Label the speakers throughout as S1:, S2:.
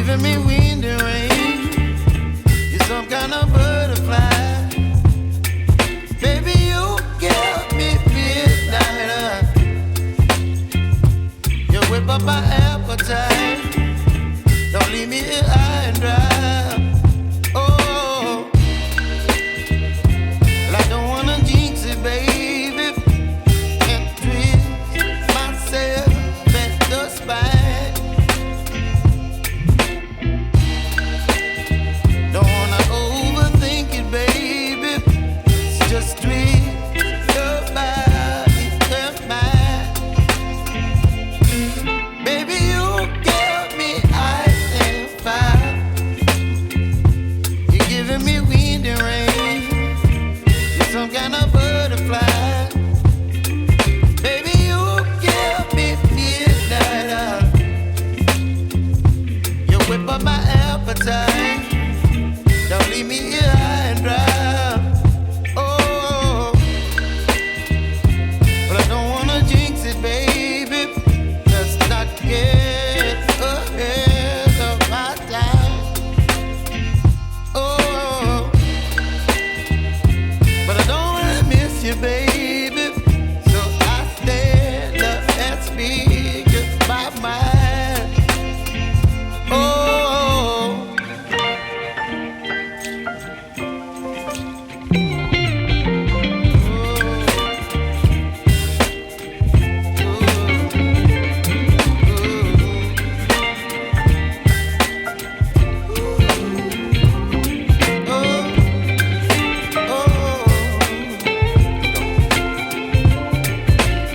S1: giving me wind and rain. You're some kind of butterfly. Baby, you give me midnight. You whip up my appetite. Don't leave me here high and dry. Oh, well, I don't wanna jinx it, baby. Can't twist myself at the spine. Don't wanna overthink it, baby. It's just twist your body and mine. Baby, you give me ice and fire. You're giving me wind and rain. You're some kind of butterfly. Baby, you give me midnight. You whip up my appetite. Don't leave me here high and dry. Oh, but I don't wanna jinx it, baby. Let's not get ahead of my time. Oh, but I don't wanna miss you, baby. So I stand up and speak my mind. Oh.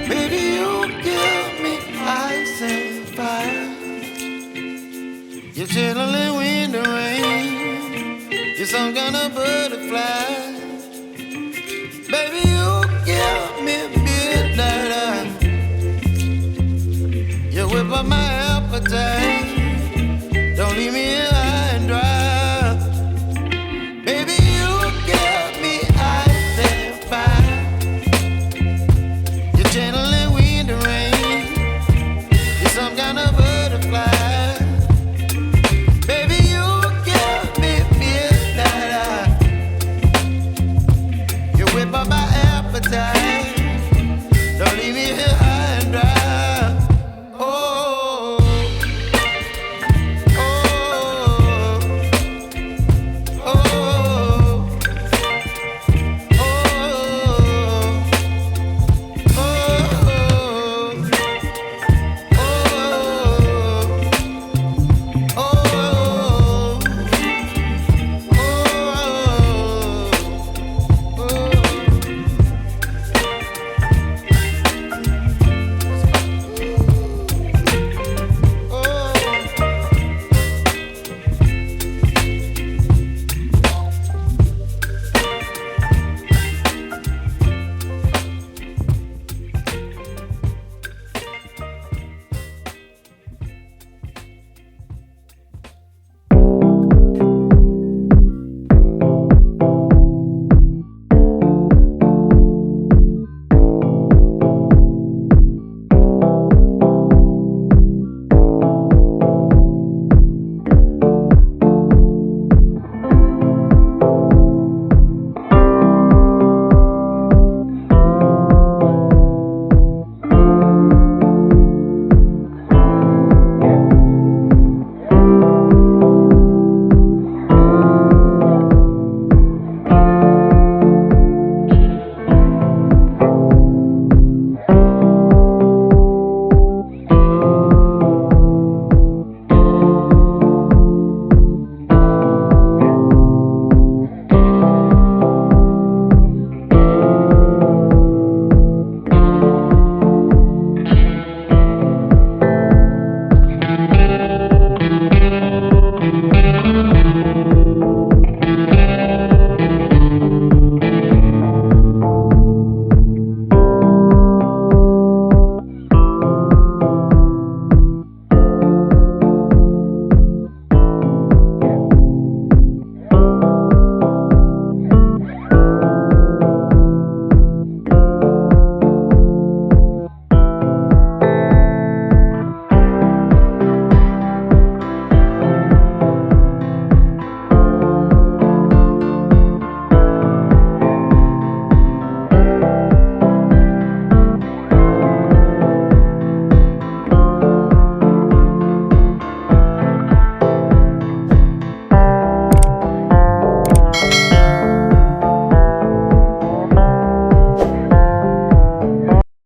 S1: Baby, you give me ice and fire. You're chilling wind and rain. You're some kind of butterfly. Baby, you give me midnight. You whip up my appetite.